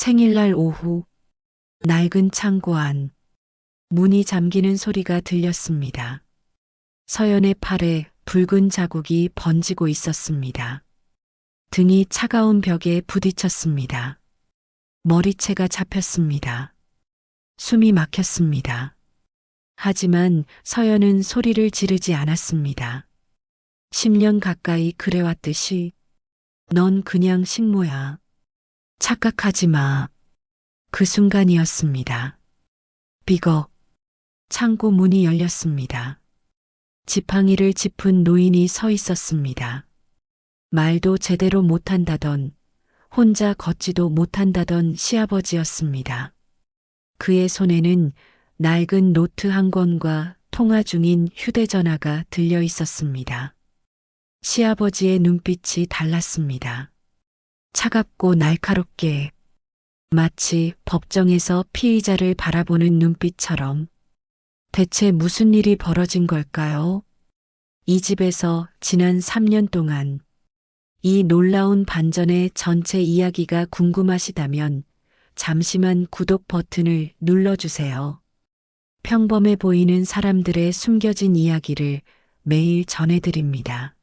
생일날 오후 낡은 창고 안 문이 잠기는 소리가 들렸습니다. 서연의 팔에 붉은 자국이 번지고 있었습니다. 등이 차가운 벽에 부딪혔습니다. 머리채가 잡혔습니다. 숨이 막혔습니다. 하지만 서연은 소리를 지르지 않았습니다. 10년 가까이 그래왔듯이 넌 그냥 식모야. 착각하지 마. 그 순간이었습니다. 삐걱. 창고 문이 열렸습니다. 지팡이를 짚은 노인이 서 있었습니다. 말도 제대로 못한다던, 혼자 걷지도 못한다던 시아버지였습니다. 그의 손에는 낡은 노트 한 권과 통화 중인 휴대전화가 들려 있었습니다. 시아버지의 눈빛이 달랐습니다. 차갑고 날카롭게, 마치 법정에서 피의자를 바라보는 눈빛처럼. 대체 무슨 일이 벌어진 걸까요? 이 집에서 지난 3년 동안 이 놀라운 반전의 전체 이야기가 궁금하시다면 잠시만 구독 버튼을 눌러주세요. 평범해 보이는 사람들의 숨겨진 이야기를 매일 전해드립니다.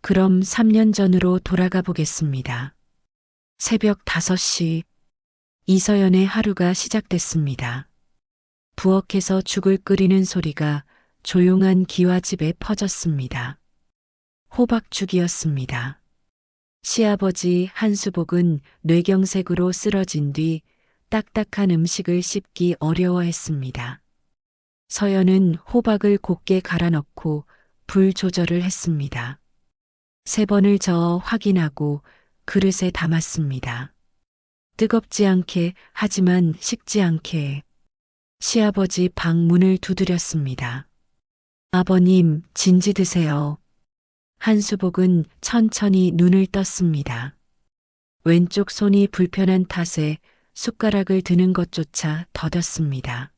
그럼 3년 전으로 돌아가 보겠습니다. 새벽 5시 이서연의 하루가 시작됐습니다. 부엌에서 죽을 끓이는 소리가 조용한 기와집에 퍼졌습니다. 호박죽이었습니다. 시아버지 한수복은 뇌경색으로 쓰러진 뒤 딱딱한 음식을 씹기 어려워했습니다. 서연은 호박을 곱게 갈아 넣고 불 조절을 했습니다. 3번을 저어 확인하고 그릇에 담았습니다. 뜨겁지 않게 하지만 식지 않게. 시아버지 방 문을 두드렸습니다. 아버님, 진지 드세요. 한수복은 천천히 눈을 떴습니다. 왼쪽 손이 불편한 탓에 숟가락을 드는 것조차 더뎠습니다.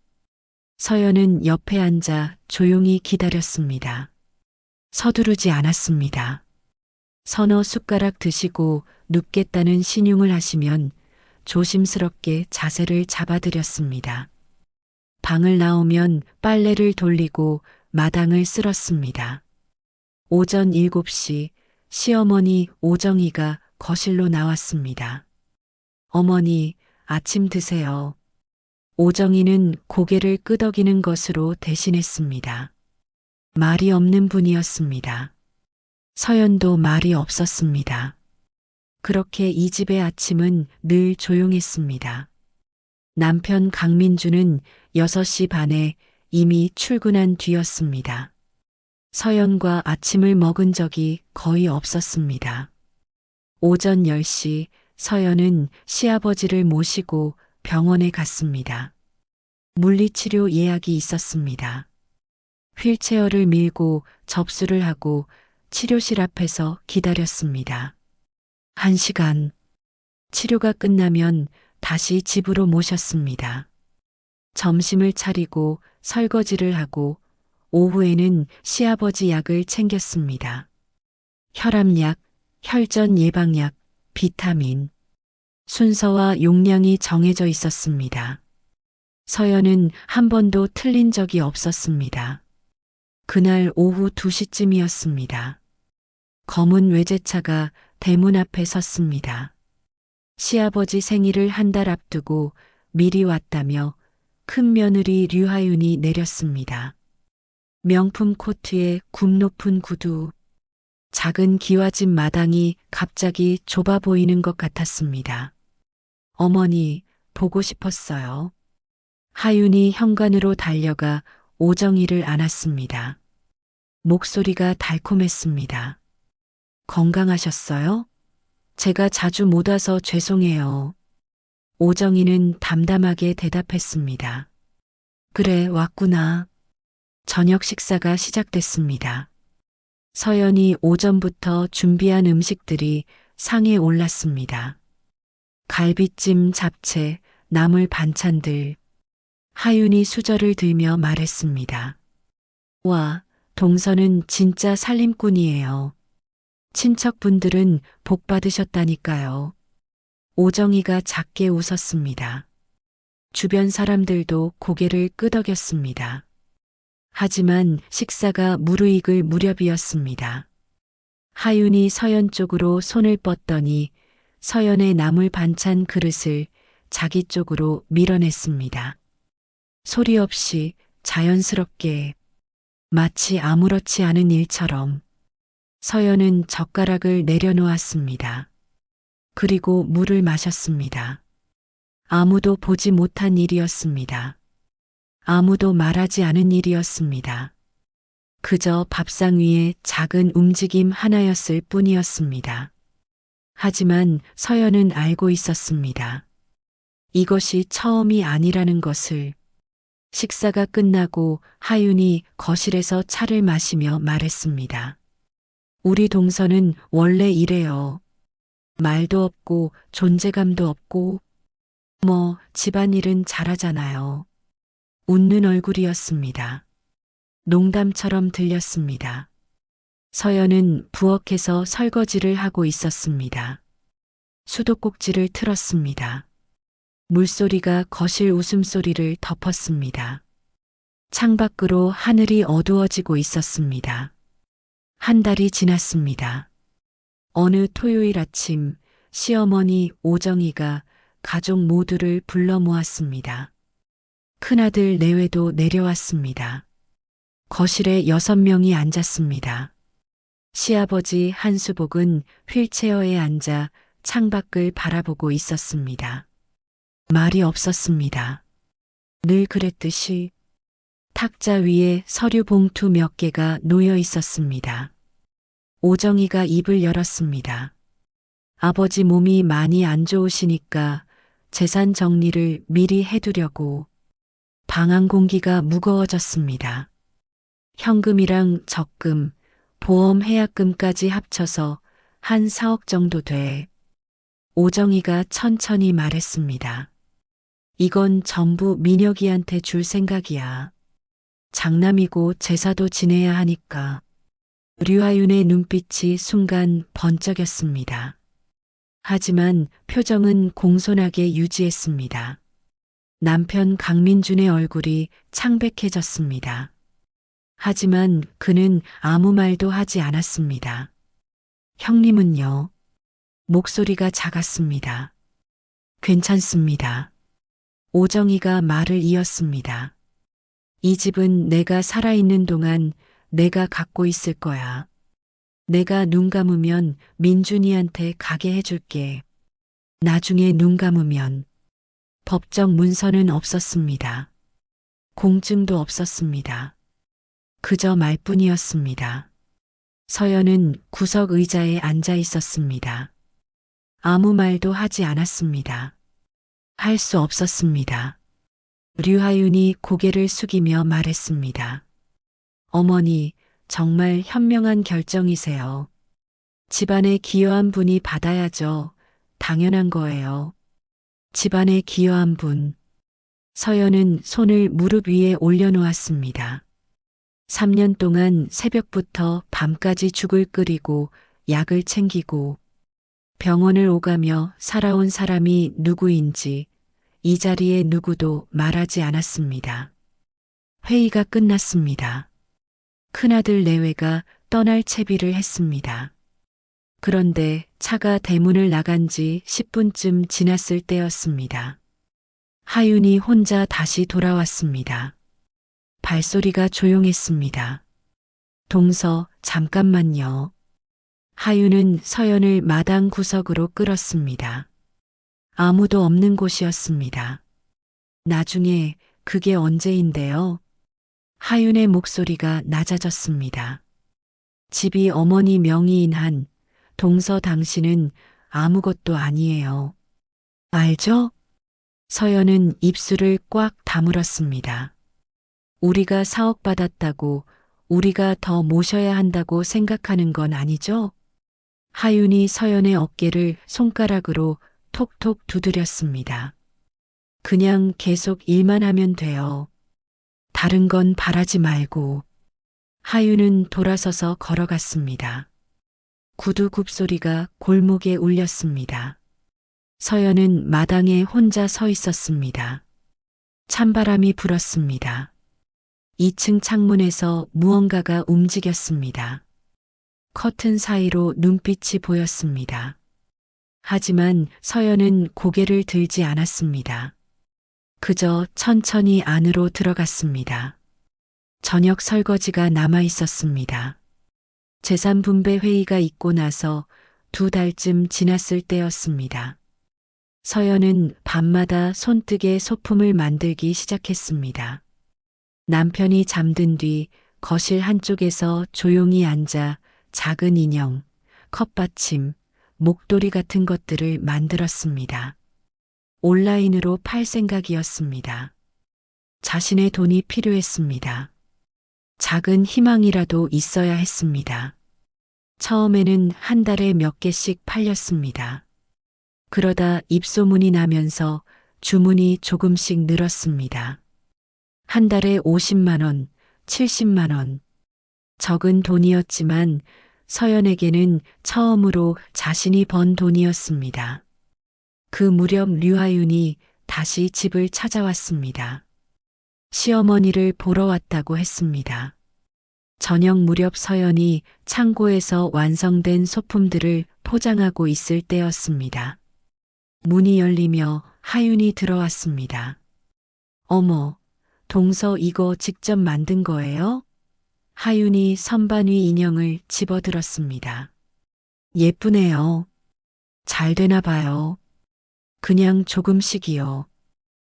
서연은 옆에 앉아 조용히 기다렸습니다. 서두르지 않았습니다. 서너 숟가락 드시고 눕겠다는 신용을 하시면 조심스럽게 자세를 잡아드렸습니다. 방을 나오면 빨래를 돌리고 마당을 쓸었습니다. 오전 7시 시어머니 오정희가 거실로 나왔습니다. 어머니, 아침 드세요. 오정희는 고개를 끄덕이는 것으로 대신했습니다. 말이 없는 분이었습니다. 서연도 말이 없었습니다. 그렇게 이 집의 아침은 늘 조용했습니다. 남편 강민주는 6시 반에 이미 출근한 뒤였습니다. 서연과 아침을 먹은 적이 거의 없었습니다. 오전 10시 서연은 시아버지를 모시고 병원에 갔습니다. 물리치료 예약이 있었습니다. 휠체어를 밀고 접수를 하고 치료실 앞에서 기다렸습니다. 1시간. 치료가 끝나면 다시 집으로 모셨습니다. 점심을 차리고 설거지를 하고 오후에는 시아버지 약을 챙겼습니다. 혈압약, 혈전 예방약, 비타민. 순서와 용량이 정해져 있었습니다. 서연은 한 번도 틀린 적이 없었습니다. 그날 오후 2시쯤이었습니다. 검은 외제차가 대문 앞에 섰습니다. 시아버지 생일을 한 달 앞두고 미리 왔다며 큰 며느리 류하윤이 내렸습니다. 명품 코트에 굽 높은 구두. 작은 기와집 마당이 갑자기 좁아 보이는 것 같았습니다. 어머니, 보고 싶었어요. 하윤이 현관으로 달려가 오정희를 안았습니다. 목소리가 달콤했습니다. 건강하셨어요? 제가 자주 못 와서 죄송해요. 오정희는 담담하게 대답했습니다. 그래, 왔구나. 저녁 식사가 시작됐습니다. 서연이 오전부터 준비한 음식들이 상에 올랐습니다. 갈비찜, 잡채, 나물 반찬들. 하윤이 수저를 들며 말했습니다. 와, 동서는 진짜 살림꾼이에요. 친척분들은 복 받으셨다니까요. 오정이가 작게 웃었습니다. 주변 사람들도 고개를 끄덕였습니다. 하지만 식사가 무르익을 무렵이었습니다. 하윤이 서연 쪽으로 손을 뻗더니 서연의 나물 반찬 그릇을 자기 쪽으로 밀어냈습니다. 소리 없이 자연스럽게 마치 아무렇지 않은 일처럼 서연은 젓가락을 내려놓았습니다. 그리고 물을 마셨습니다. 아무도 보지 못한 일이었습니다. 아무도 말하지 않은 일이었습니다. 그저 밥상 위에 작은 움직임 하나였을 뿐이었습니다. 하지만 서연은 알고 있었습니다. 이것이 처음이 아니라는 것을. 식사가 끝나고 하윤이 거실에서 차를 마시며 말했습니다. 우리 동서는 원래 이래요. 말도 없고 존재감도 없고 집안일은 잘하잖아요. 웃는 얼굴이었습니다. 농담처럼 들렸습니다. 서연은 부엌에서 설거지를 하고 있었습니다. 수도꼭지를 틀었습니다. 물소리가 거실 웃음소리를 덮었습니다. 창밖으로 하늘이 어두워지고 있었습니다. 한 달이 지났습니다. 어느 토요일 아침 시어머니 오정이가 가족 모두를 불러 모았습니다. 큰아들 내외도 내려왔습니다. 거실에 6명이 앉았습니다. 시아버지 한수복은 휠체어에 앉아 창밖을 바라보고 있었습니다. 말이 없었습니다. 늘 그랬듯이 탁자 위에 서류 봉투 몇 개가 놓여 있었습니다. 오정이가 입을 열었습니다. 아버지 몸이 많이 안 좋으시니까 재산 정리를 미리 해두려고. 방안 공기가 무거워졌습니다. 현금이랑 적금, 보험 해약금까지 합쳐서 한 4억 정도 돼. 오정이가 천천히 말했습니다. 이건 전부 민혁이한테 줄 생각이야. 장남이고 제사도 지내야 하니까. 류하윤의 눈빛이 순간 번쩍였습니다. 하지만 표정은 공손하게 유지했습니다. 남편 강민준의 얼굴이 창백해졌습니다. 하지만 그는 아무 말도 하지 않았습니다. 형님은요? 목소리가 작았습니다. 괜찮습니다. 오정이가 말을 이었습니다. 이 집은 내가 살아있는 동안 내가 갖고 있을 거야. 내가 눈 감으면 민준이한테 가게 해줄게. 나중에 눈 감으면. 법적 문서는 없었습니다. 공증도 없었습니다. 그저 말뿐이었습니다. 서연은 구석 의자에 앉아 있었습니다. 아무 말도 하지 않았습니다. 할 수 없었습니다. 류하윤이 고개를 숙이며 말했습니다. 어머니, 정말 현명한 결정이세요. 집안에 기여한 분이 받아야죠. 당연한 거예요. 집안에 기여한 분. 서연은 손을 무릎 위에 올려놓았습니다. 3년 동안 새벽부터 밤까지 죽을 끓이고 약을 챙기고 병원을 오가며 살아온 사람이 누구인지 이 자리에 누구도 말하지 않았습니다. 회의가 끝났습니다. 큰아들 내외가 떠날 채비를 했습니다. 그런데 차가 대문을 나간 지 10분쯤 지났을 때였습니다. 하윤이 혼자 다시 돌아왔습니다. 발소리가 조용했습니다. 동서, 잠깐만요. 하윤은 서연을 마당 구석으로 끌었습니다. 아무도 없는 곳이었습니다. 나중에 그게 언제인데요? 하윤의 목소리가 낮아졌습니다. 집이 어머니 명의인 한 동서 당신은 아무것도 아니에요. 알죠? 서연은 입술을 꽉 다물었습니다. 우리가 4억 받았다고 우리가 더 모셔야 한다고 생각하는 건 아니죠? 하윤이 서연의 어깨를 손가락으로 톡톡 두드렸습니다. 그냥 계속 일만 하면 돼요. 다른 건 바라지 말고. 하윤은 돌아서서 걸어갔습니다. 구두 굽소리가 골목에 울렸습니다. 서연은 마당에 혼자 서 있었습니다. 찬바람이 불었습니다. 2층 창문에서 무언가가 움직였습니다. 커튼 사이로 눈빛이 보였습니다. 하지만 서연은 고개를 들지 않았습니다. 그저 천천히 안으로 들어갔습니다. 저녁 설거지가 남아 있었습니다. 재산분배 회의가 있고 나서 2달쯤 지났을 때였습니다. 서연은 밤마다 손뜨개 소품을 만들기 시작했습니다. 남편이 잠든 뒤 거실 한쪽에서 조용히 앉아 작은 인형, 컵받침, 목도리 같은 것들을 만들었습니다. 온라인으로 팔 생각이었습니다. 자신의 돈이 필요했습니다. 작은 희망이라도 있어야 했습니다. 처음에는 한 달에 몇 개씩 팔렸습니다. 그러다 입소문이 나면서 주문이 조금씩 늘었습니다. 한 달에 50만 원, 70만 원. 적은 돈이었지만 서연에게는 처음으로 자신이 번 돈이었습니다. 그 무렵 류하윤이 다시 집을 찾아왔습니다. 시어머니를 보러 왔다고 했습니다. 저녁 무렵 서연이 창고에서 완성된 소품들을 포장하고 있을 때였습니다. 문이 열리며 하윤이 들어왔습니다. 어머, 동서 이거 직접 만든 거예요? 하윤이 선반 위 인형을 집어들었습니다. 예쁘네요. 잘 되나 봐요. 그냥 조금씩이요.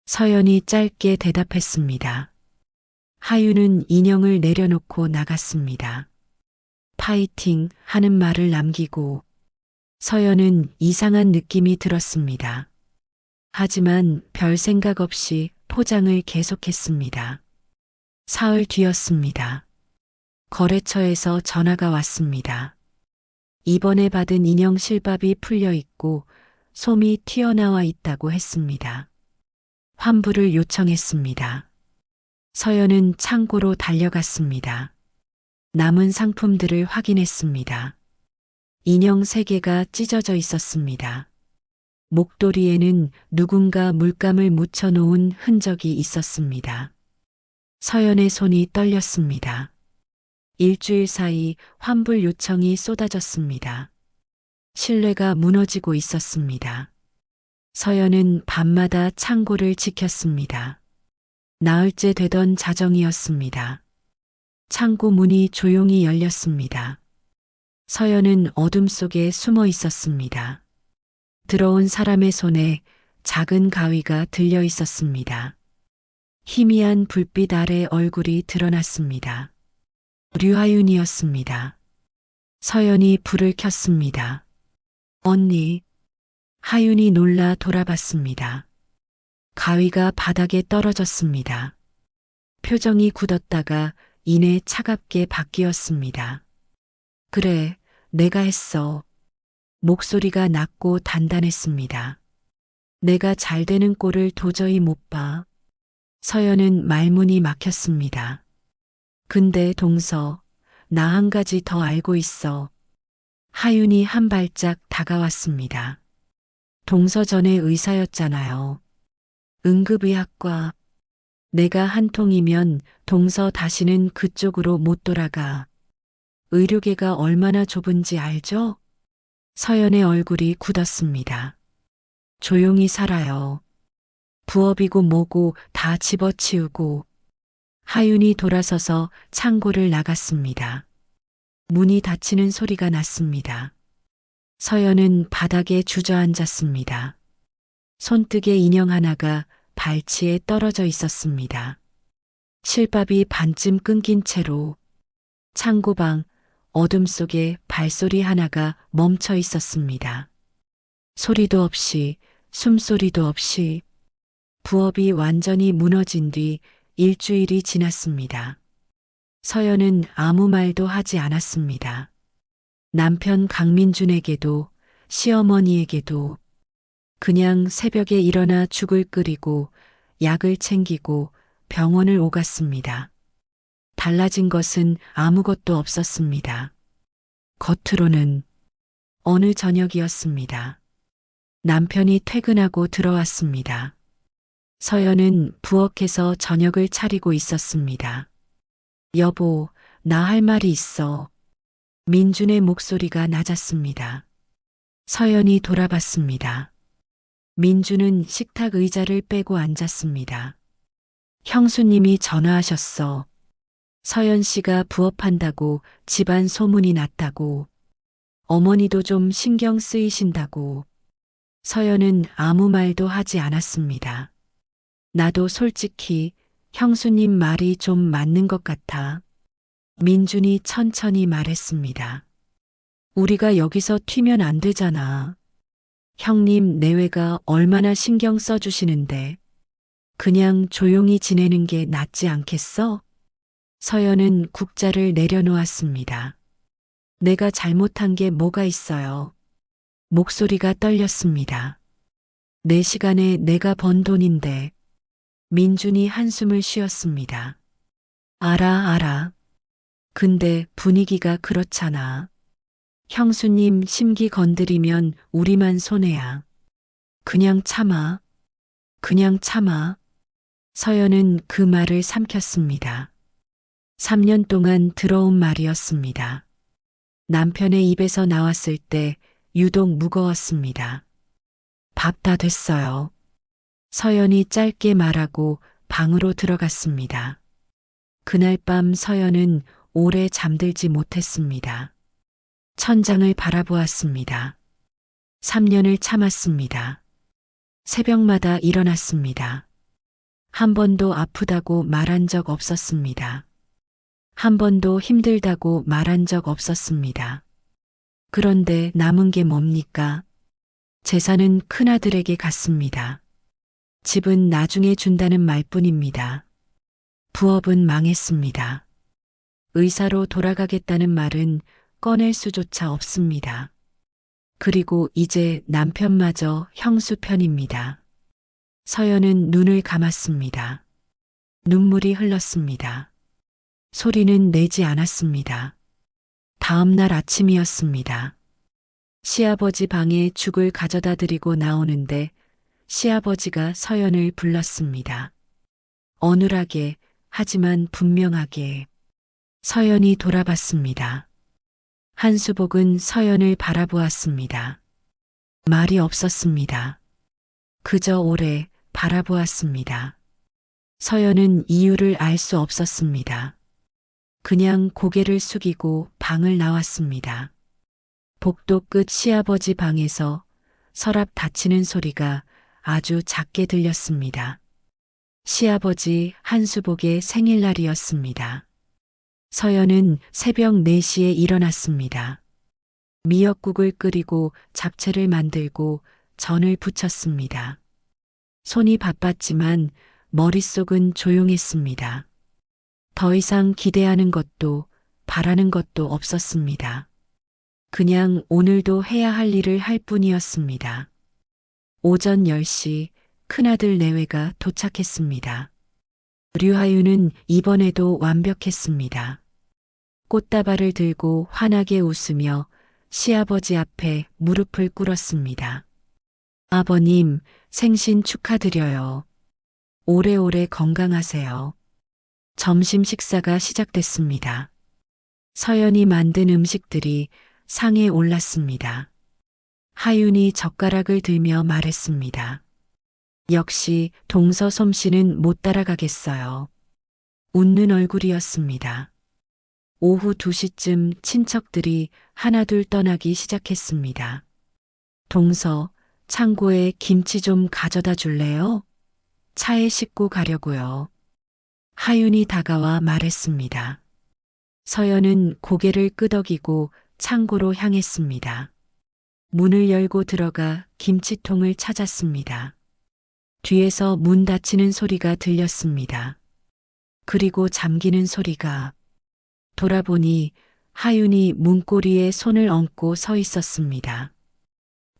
서연이 짧게 대답했습니다. 하윤은 인형을 내려놓고 나갔습니다. 파이팅 하는 말을 남기고 서연은 이상한 느낌이 들었습니다. 하지만 별 생각 없이 포장을 계속했습니다. 사흘 뒤였습니다. 거래처에서 전화가 왔습니다. 이번에 받은 인형 실밥이 풀려 있고 솜이 튀어나와 있다고 했습니다. 환불을 요청했습니다. 서연은 창고로 달려갔습니다. 남은 상품들을 확인했습니다. 인형 3개가 찢어져 있었습니다. 목도리에는 누군가 물감을 묻혀 놓은 흔적이 있었습니다. 서연의 손이 떨렸습니다. 일주일 사이 환불 요청이 쏟아졌습니다. 신뢰가 무너지고 있었습니다. 서연은 밤마다 창고를 지켰습니다. 나흘째 되던 자정이었습니다. 창고 문이 조용히 열렸습니다. 서연은 어둠 속에 숨어 있었습니다. 들어온 사람의 손에 작은 가위가 들려 있었습니다. 희미한 불빛 아래 얼굴이 드러났습니다. 류하윤이었습니다. 서연이 불을 켰습니다. 언니. 하윤이 놀라 돌아봤습니다. 가위가 바닥에 떨어졌습니다. 표정이 굳었다가 이내 차갑게 바뀌었습니다. 그래, 내가 했어. 목소리가 낮고 단단했습니다. 내가 잘 되는 꼴을 도저히 못 봐. 서연은 말문이 막혔습니다. 근데 동서, 나 한 가지 더 알고 있어. 하윤이 한 발짝 다가왔습니다. 동서 전에 의사였잖아요. 응급의학과. 내가 한 통이면 동서 다시는 그쪽으로 못 돌아가. 의료계가 얼마나 좁은지 알죠? 서연의 얼굴이 굳었습니다. 조용히 살아요. 부업이고 뭐고 다 집어치우고. 하윤이 돌아서서 창고를 나갔습니다. 문이 닫히는 소리가 났습니다. 서연은 바닥에 주저앉았습니다. 손뜨개 인형 하나가 발치에 떨어져 있었습니다. 실밥이 반쯤 끊긴 채로 창고방 어둠 속에 발소리 하나가 멈춰 있었습니다. 소리도 없이 숨소리도 없이 부업이 완전히 무너진 뒤 일주일이 지났습니다. 서연은 아무 말도 하지 않았습니다. 남편 강민준에게도 시어머니에게도 그냥 새벽에 일어나 죽을 끓이고 약을 챙기고 병원을 오갔습니다. 달라진 것은 아무것도 없었습니다. 겉으로는 어느 저녁이었습니다. 남편이 퇴근하고 들어왔습니다. 서연은 부엌에서 저녁을 차리고 있었습니다. 여보, 나 할 말이 있어. 민준의 목소리가 낮았습니다. 서연이 돌아봤습니다. 민준은 식탁 의자를 빼고 앉았습니다. 형수님이 전화하셨어. 서연 씨가 부업한다고 집안 소문이 났다고. 어머니도 좀 신경 쓰이신다고. 서연은 아무 말도 하지 않았습니다. 나도 솔직히 형수님 말이 좀 맞는 것 같아. 민준이 천천히 말했습니다. 우리가 여기서 튀면 안 되잖아. 형님 내외가 얼마나 신경 써주시는데. 그냥 조용히 지내는 게 낫지 않겠어? 서연은 국자를 내려놓았습니다. 내가 잘못한 게 뭐가 있어요? 목소리가 떨렸습니다. 내 시간에 내가 번 돈인데. 민준이 한숨을 쉬었습니다. 알아. 근데 분위기가 그렇잖아. 형수님 심기 건드리면 우리만 손해야. 그냥 참아. 그냥 참아. 서연은 그 말을 삼켰습니다. 3년 동안 들어온 말이었습니다. 남편의 입에서 나왔을 때 유독 무거웠습니다. 밥 다 됐어요. 서연이 짧게 말하고 방으로 들어갔습니다. 그날 밤 서연은 오래 잠들지 못했습니다. 천장을 바라보았습니다. 3년을 참았습니다. 새벽마다 일어났습니다. 한 번도 아프다고 말한 적 없었습니다. 한 번도 힘들다고 말한 적 없었습니다. 그런데 남은 게 뭡니까? 재산은 큰아들에게 갔습니다. 집은 나중에 준다는 말뿐입니다. 부업은 망했습니다. 의사로 돌아가겠다는 말은 꺼낼 수조차 없습니다. 그리고 이제 남편마저 형수 편입니다. 서연은 눈을 감았습니다. 눈물이 흘렀습니다. 소리는 내지 않았습니다. 다음 날 아침이었습니다. 시아버지 방에 죽을 가져다 드리고 나오는데 시아버지가 서연을 불렀습니다. 어눌하게 하지만 분명하게. 서연이 돌아봤습니다. 한수복은 서연을 바라보았습니다. 말이 없었습니다. 그저 오래 바라보았습니다. 서연은 이유를 알 수 없었습니다. 그냥 고개를 숙이고 방을 나왔습니다. 복도 끝 시아버지 방에서 서랍 닫히는 소리가 아주 작게 들렸습니다. 시아버지 한수복의 생일날이었습니다. 서연은 새벽 4시에 일어났습니다. 미역국을 끓이고 잡채를 만들고 전을 부쳤습니다. 손이 바빴지만 머릿속은 조용했습니다. 더 이상 기대하는 것도 바라는 것도 없었습니다. 그냥 오늘도 해야 할 일을 할 뿐이었습니다. 오전 10시 큰아들 내외가 도착했습니다. 류하윤은 이번에도 완벽했습니다. 꽃다발을 들고 환하게 웃으며 시아버지 앞에 무릎을 꿇었습니다. 아버님, 생신 축하드려요. 오래오래 건강하세요. 점심 식사가 시작됐습니다. 서연이 만든 음식들이 상에 올랐습니다. 하윤이 젓가락을 들며 말했습니다. 역시 동서 솜씨는 못 따라가겠어요. 웃는 얼굴이었습니다. 오후 2시쯤 친척들이 하나둘 떠나기 시작했습니다. 동서, 창고에 김치 좀 가져다 줄래요? 차에 싣고 가려고요. 하윤이 다가와 말했습니다. 서연은 고개를 끄덕이고 창고로 향했습니다. 문을 열고 들어가 김치통을 찾았습니다. 뒤에서 문 닫히는 소리가 들렸습니다. 그리고 잠기는 소리가. 돌아보니 하윤이 문고리에 손을 얹고 서 있었습니다.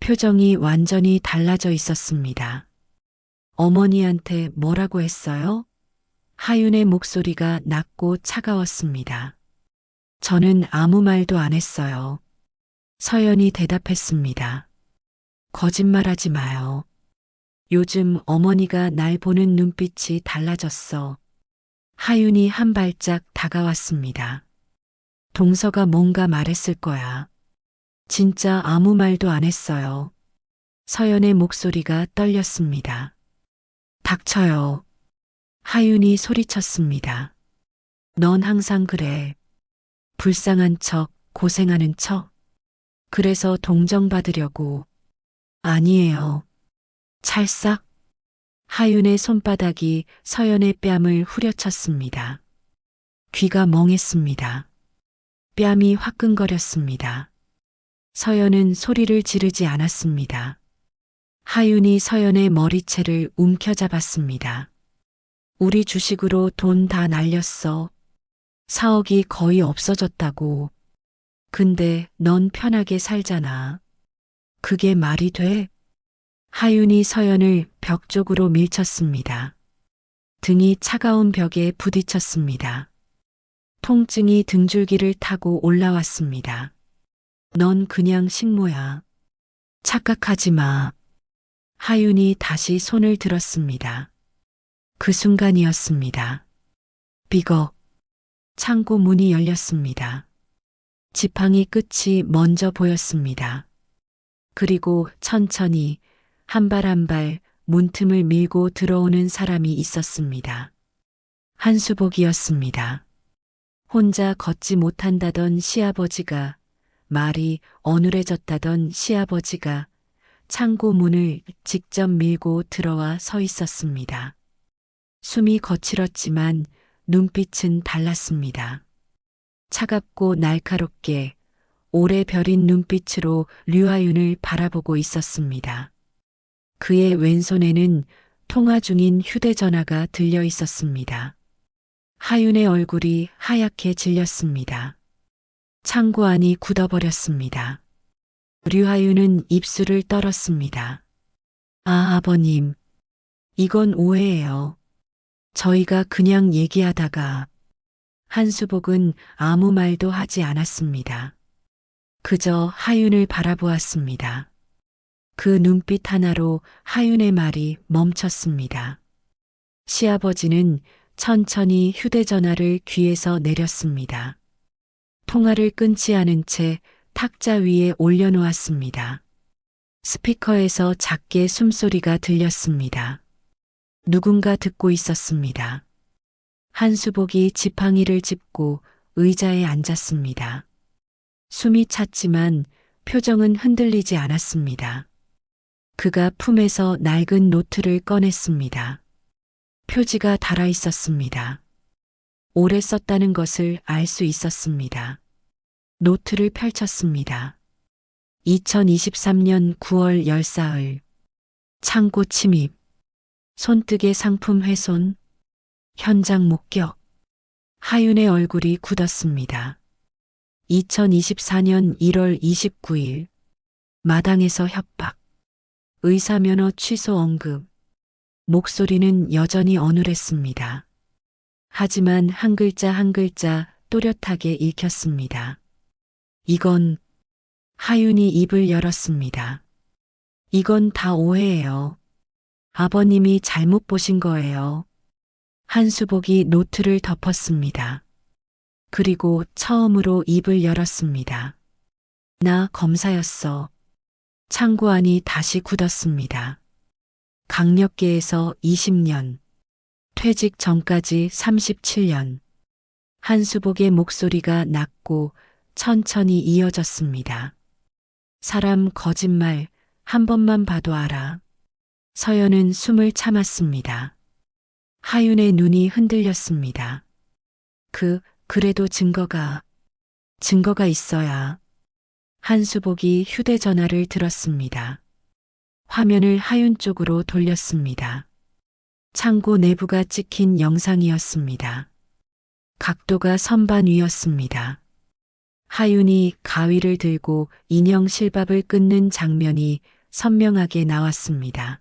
표정이 완전히 달라져 있었습니다. 어머니한테 뭐라고 했어요? 하윤의 목소리가 낮고 차가웠습니다. 저는 아무 말도 안 했어요. 서연이 대답했습니다. 거짓말하지 마요. 요즘 어머니가 날 보는 눈빛이 달라졌어. 하윤이 한 발짝 다가왔습니다. 동서가 뭔가 말했을 거야. 진짜 아무 말도 안 했어요. 서연의 목소리가 떨렸습니다. 닥쳐요. 하윤이 소리쳤습니다. 넌 항상 그래. 불쌍한 척, 고생하는 척. 그래서 동정받으려고. 아니에요. 찰싹. 하윤의 손바닥이 서연의 뺨을 후려쳤습니다. 귀가 멍했습니다. 뺨이 화끈거렸습니다. 서연은 소리를 지르지 않았습니다. 하윤이 서연의 머리채를 움켜잡았습니다. 우리 주식으로 돈 다 날렸어. 4억이 거의 없어졌다고. 근데 넌 편하게 살잖아. 그게 말이 돼? 하윤이 서연을 벽 쪽으로 밀쳤습니다. 등이 차가운 벽에 부딪혔습니다. 통증이 등줄기를 타고 올라왔습니다. 넌 그냥 식모야. 착각하지 마. 하윤이 다시 손을 들었습니다. 그 순간이었습니다. 삐걱. 창고 문이 열렸습니다. 지팡이 끝이 먼저 보였습니다. 그리고 천천히 한 발 한 발 문틈을 밀고 들어오는 사람이 있었습니다. 한수복이었습니다. 혼자 걷지 못한다던 시아버지가, 말이 어눌해졌다던 시아버지가 창고 문을 직접 밀고 들어와 서 있었습니다. 숨이 거칠었지만 눈빛은 달랐습니다. 차갑고 날카롭게 오래 벼린 눈빛으로 류하윤을 바라보고 있었습니다. 그의 왼손에는 통화 중인 휴대전화가 들려 있었습니다. 하윤의 얼굴이 하얗게 질렸습니다. 창고 안이 굳어버렸습니다. 류하윤은 입술을 떨었습니다. 아, 아버님. 이건 오해예요. 저희가 그냥 얘기하다가. 한수복은 아무 말도 하지 않았습니다. 그저 하윤을 바라보았습니다. 그 눈빛 하나로 하윤의 말이 멈췄습니다. 시아버지는 천천히 휴대전화를 귀에서 내렸습니다. 통화를 끊지 않은 채 탁자 위에 올려놓았습니다. 스피커에서 작게 숨소리가 들렸습니다. 누군가 듣고 있었습니다. 한수복이 지팡이를 짚고 의자에 앉았습니다. 숨이 찼지만 표정은 흔들리지 않았습니다. 그가 품에서 낡은 노트를 꺼냈습니다. 표지가 달아 있었습니다. 오래 썼다는 것을 알 수 있었습니다. 노트를 펼쳤습니다. 2023년 9월 14일. 창고 침입. 손뜨개 상품 훼손. 현장 목격. 하윤의 얼굴이 굳었습니다. 2024년 1월 29일. 마당에서 협박. 의사면허 취소 언급. 목소리는 여전히 어눌했습니다. 하지만 한 글자 한 글자 또렷하게 읽혔습니다. 이건. 하윤이 입을 열었습니다. 이건 다 오해예요. 아버님이 잘못 보신 거예요. 한수복이 노트를 덮었습니다. 그리고 처음으로 입을 열었습니다. 나 검사였어. 창고 안이 다시 굳었습니다. 강력계에서 20년. 퇴직 전까지 37년. 한수복의 목소리가 낮고 천천히 이어졌습니다. 사람 거짓말 한 번만 봐도 알아. 서연은 숨을 참았습니다. 하윤의 눈이 흔들렸습니다. 그래도 증거가 있어야. 한수복이 휴대전화를 들었습니다. 화면을 하윤 쪽으로 돌렸습니다. 창고 내부가 찍힌 영상이었습니다. 각도가 선반 위였습니다. 하윤이 가위를 들고 인형 실밥을 끊는 장면이 선명하게 나왔습니다.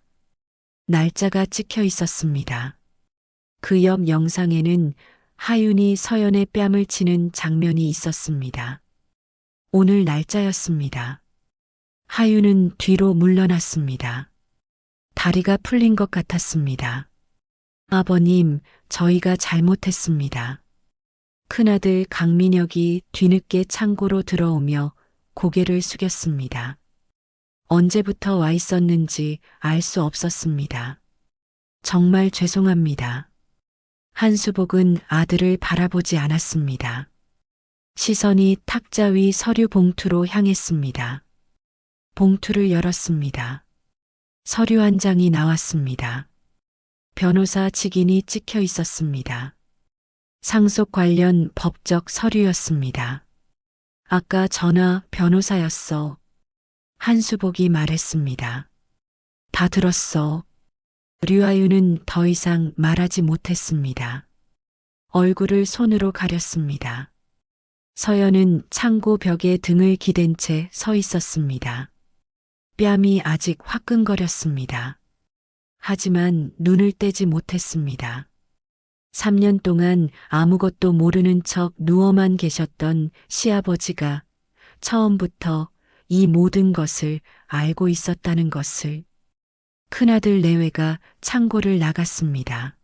날짜가 찍혀 있었습니다. 그 옆 영상에는 하윤이 서연의 뺨을 치는 장면이 있었습니다. 오늘 날짜였습니다. 하유는 뒤로 물러났습니다. 다리가 풀린 것 같았습니다. 아버님, 저희가 잘못했습니다. 큰아들 강민혁이 뒤늦게 창고로 들어오며 고개를 숙였습니다. 언제부터 와 있었는지 알 수 없었습니다. 정말 죄송합니다. 한수복은 아들을 바라보지 않았습니다. 시선이 탁자 위 서류 봉투로 향했습니다. 봉투를 열었습니다. 서류 한 장이 나왔습니다. 변호사 직인이 찍혀 있었습니다. 상속 관련 법적 서류였습니다. 아까 전화 변호사였어. 한수복이 말했습니다. 다 들었어. 류아유는 더 이상 말하지 못했습니다. 얼굴을 손으로 가렸습니다. 서연은 창고 벽에 등을 기댄 채 서 있었습니다. 뺨이 아직 화끈거렸습니다. 하지만 눈을 떼지 못했습니다. 3년 동안 아무것도 모르는 척 누워만 계셨던 시아버지가 처음부터 이 모든 것을 알고 있었다는 것을. 큰아들 내외가 창고를 나갔습니다.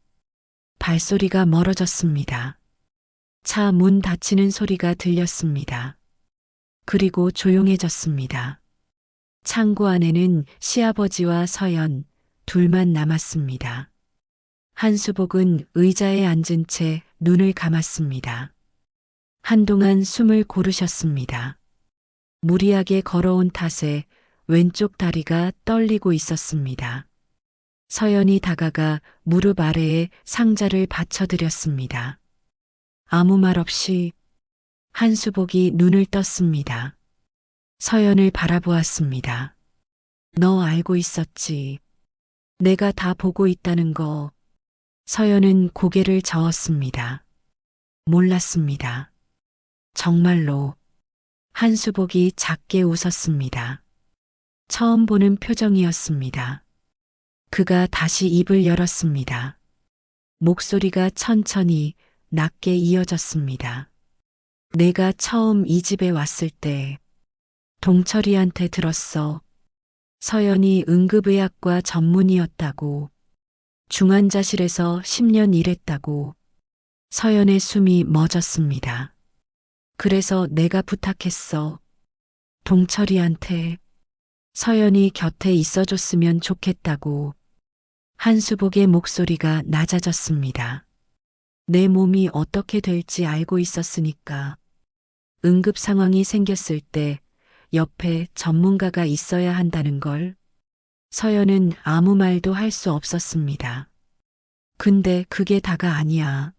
발소리가 멀어졌습니다. 차 문 닫히는 소리가 들렸습니다. 그리고 조용해졌습니다. 창고 안에는 시아버지와 서연 둘만 남았습니다. 한수복은 의자에 앉은 채 눈을 감았습니다. 한동안 숨을 고르셨습니다. 무리하게 걸어온 탓에 왼쪽 다리가 떨리고 있었습니다. 서연이 다가가 무릎 아래에 상자를 받쳐드렸습니다. 아무 말 없이 한수복이 눈을 떴습니다. 서연을 바라보았습니다. 너 알고 있었지. 내가 다 보고 있다는 거. 서연은 고개를 저었습니다. 몰랐습니다. 정말로. 한수복이 작게 웃었습니다. 처음 보는 표정이었습니다. 그가 다시 입을 열었습니다. 목소리가 천천히 낮게 이어졌습니다. 내가 처음 이 집에 왔을 때 동철이한테 들었어. 서연이 응급의학과 전문의였다고. 중환자실에서 10년 일했다고. 서연의 숨이 멎었습니다. 그래서 내가 부탁했어. 동철이한테 서연이 곁에 있어줬으면 좋겠다고. 한수복의 목소리가 낮아졌습니다. 내 몸이 어떻게 될지 알고 있었으니까. 응급 상황이 생겼을 때 옆에 전문가가 있어야 한다는 걸. 서연은 아무 말도 할 수 없었습니다. 근데 그게 다가 아니야.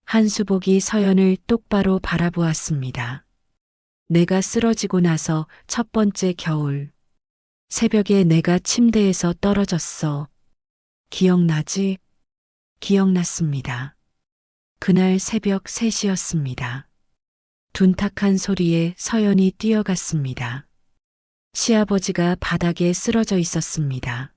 한수복이 서연을 똑바로 바라보았습니다. 내가 쓰러지고 나서 첫 번째 겨울. 새벽에 내가 침대에서 떨어졌어. 기억나지? 기억났습니다. 그날 새벽 3시였습니다. 둔탁한 소리에 서연이 뛰어갔습니다. 시아버지가 바닥에 쓰러져 있었습니다.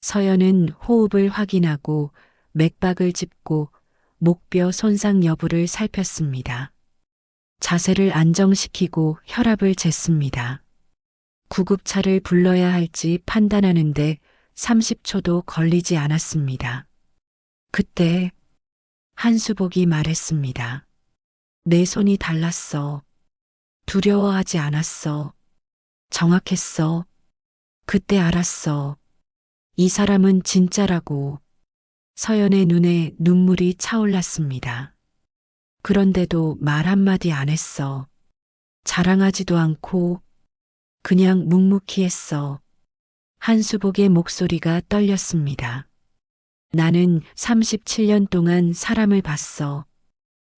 서연은 호흡을 확인하고 맥박을 짚고 목뼈 손상 여부를 살폈습니다. 자세를 안정시키고 혈압을 쟀습니다. 구급차를 불러야 할지 판단하는데 30초도 걸리지 않았습니다. 그때 한수복이 말했습니다. 내 손이 달랐어. 두려워하지 않았어. 정확했어. 그때 알았어. 이 사람은 진짜라고. 서연의 눈에 눈물이 차올랐습니다. 그런데도 말 한마디 안 했어. 자랑하지도 않고 그냥 묵묵히 했어. 한수복의 목소리가 떨렸습니다. 나는 37년 동안 사람을 봤어.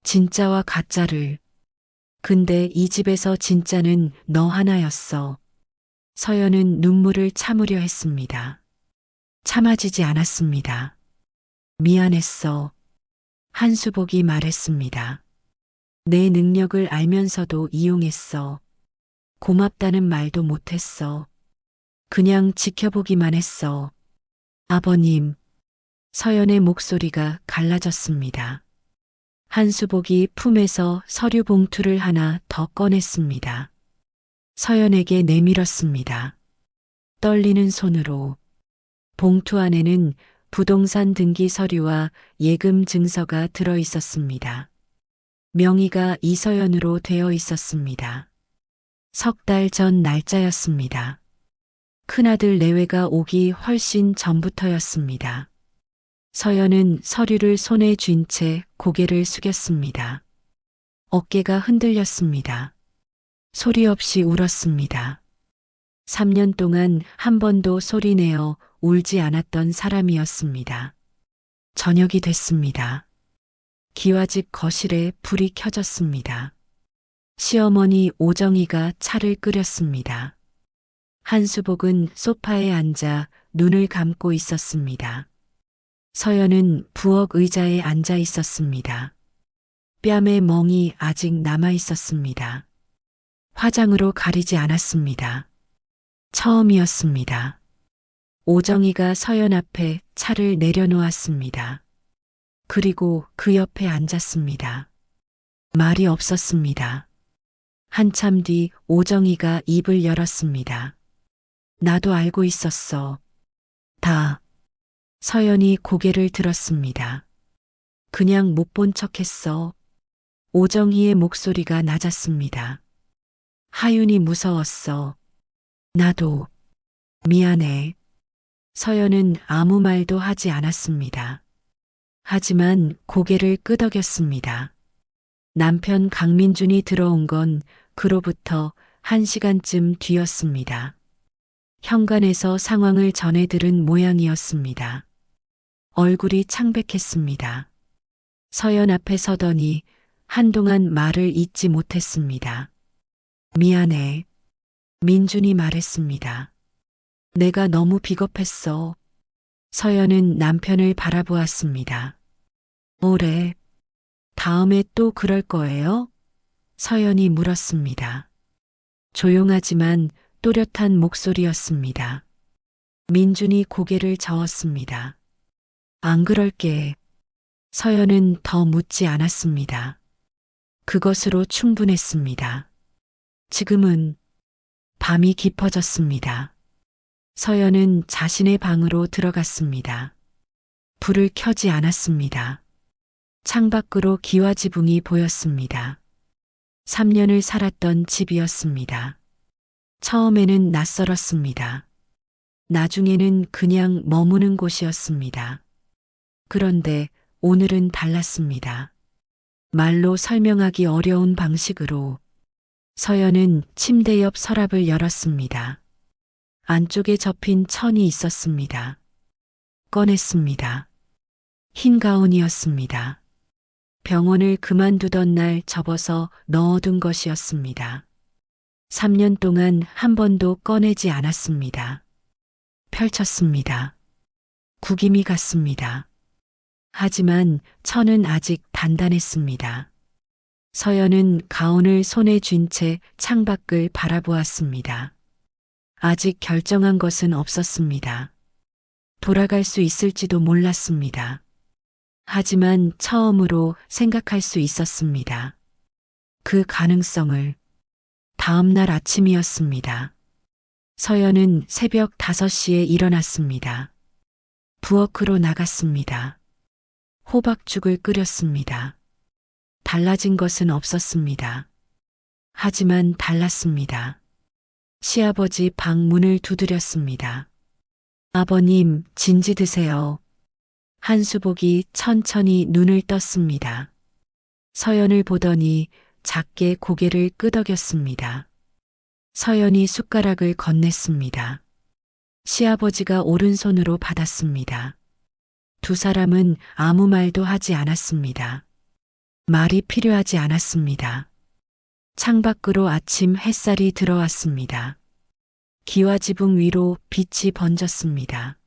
진짜와 가짜를. 근데 이 집에서 진짜는 너 하나였어. 서연은 눈물을 참으려 했습니다. 참아지지 않았습니다. 미안했어. 한수복이 말했습니다. 내 능력을 알면서도 이용했어. 고맙다는 말도 못했어. 그냥 지켜보기만 했어. 아버님. 서연의 목소리가 갈라졌습니다. 한수복이 품에서 서류 봉투를 하나 더 꺼냈습니다. 서연에게 내밀었습니다. 떨리는 손으로. 봉투 안에는 부동산 등기 서류와 예금 증서가 들어 있었습니다. 명의가 이서연으로 되어 있었습니다. 석 달 전 날짜였습니다. 큰아들 내외가 오기 훨씬 전부터였습니다. 서연은 서류를 손에 쥔 채 고개를 숙였습니다. 어깨가 흔들렸습니다. 소리 없이 울었습니다. 3년 동안 한 번도 소리내어 울지 않았던 사람이었습니다. 저녁이 됐습니다. 기와집 거실에 불이 켜졌습니다. 시어머니 오정희가 차를 끓였습니다. 한수복은 소파에 앉아 눈을 감고 있었습니다. 서연은 부엌 의자에 앉아 있었습니다. 뺨에 멍이 아직 남아 있었습니다. 화장으로 가리지 않았습니다. 처음이었습니다. 오정희가 서연 앞에 차를 내려놓았습니다. 그리고 그 옆에 앉았습니다. 말이 없었습니다. 한참 뒤 오정희가 입을 열었습니다. 나도 알고 있었어. 다. 서연이 고개를 들었습니다. 그냥 못 본 척했어. 오정희의 목소리가 낮았습니다. 하윤이 무서웠어. 나도. 미안해. 서연은 아무 말도 하지 않았습니다. 하지만 고개를 끄덕였습니다. 남편 강민준이 들어온 건 그로부터 1시간쯤 뒤였습니다. 현관에서 상황을 전해 들은 모양이었습니다. 얼굴이 창백했습니다. 서연 앞에 서더니 한동안 말을 잇지 못했습니다. 미안해. 민준이 말했습니다. 내가 너무 비겁했어. 서연은 남편을 바라보았습니다. 뭐래? 다음에 또 그럴 거예요? 서연이 물었습니다. 조용하지만 또렷한 목소리였습니다. 민준이 고개를 저었습니다. 안 그럴게. 서연은 더 묻지 않았습니다. 그것으로 충분했습니다. 지금은 밤이 깊어졌습니다. 서연은 자신의 방으로 들어갔습니다. 불을 켜지 않았습니다. 창밖으로 기와지붕이 보였습니다. 3년을 살았던 집이었습니다. 처음에는 낯설었습니다. 나중에는 그냥 머무는 곳이었습니다. 그런데 오늘은 달랐습니다. 말로 설명하기 어려운 방식으로. 서연은 침대 옆 서랍을 열었습니다. 안쪽에 접힌 천이 있었습니다. 꺼냈습니다. 흰 가운이었습니다. 병원을 그만두던 날 접어서 넣어둔 것이었습니다. 3년 동안 한 번도 꺼내지 않았습니다. 펼쳤습니다. 구김이 갔습니다. 하지만 천은 아직 단단했습니다. 서연은 가운을 손에 쥔 채 창밖을 바라보았습니다. 아직 결정한 것은 없었습니다. 돌아갈 수 있을지도 몰랐습니다. 하지만 처음으로 생각할 수 있었습니다. 그 가능성을. 다음 날 아침이었습니다. 서연은 새벽 5시에 일어났습니다. 부엌으로 나갔습니다. 호박죽을 끓였습니다. 달라진 것은 없었습니다. 하지만 달랐습니다. 시아버지 방 문을 두드렸습니다. 아버님, 진지 드세요. 한수복이 천천히 눈을 떴습니다. 서연을 보더니 작게 고개를 끄덕였습니다. 서연이 숟가락을 건넸습니다. 시아버지가 오른손으로 받았습니다. 두 사람은 아무 말도 하지 않았습니다. 말이 필요하지 않았습니다. 창밖으로 아침 햇살이 들어왔습니다. 기와지붕 위로 빛이 번졌습니다.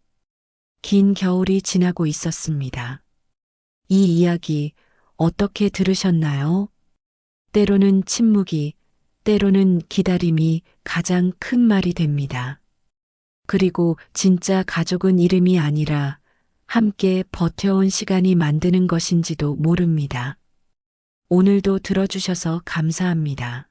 긴 겨울이 지나고 있었습니다. 이 이야기 어떻게 들으셨나요? 때로는 침묵이, 때로는 기다림이 가장 큰 말이 됩니다. 그리고 진짜 가족은 이름이 아니라 함께 버텨온 시간이 만드는 것인지도 모릅니다. 오늘도 들어주셔서 감사합니다.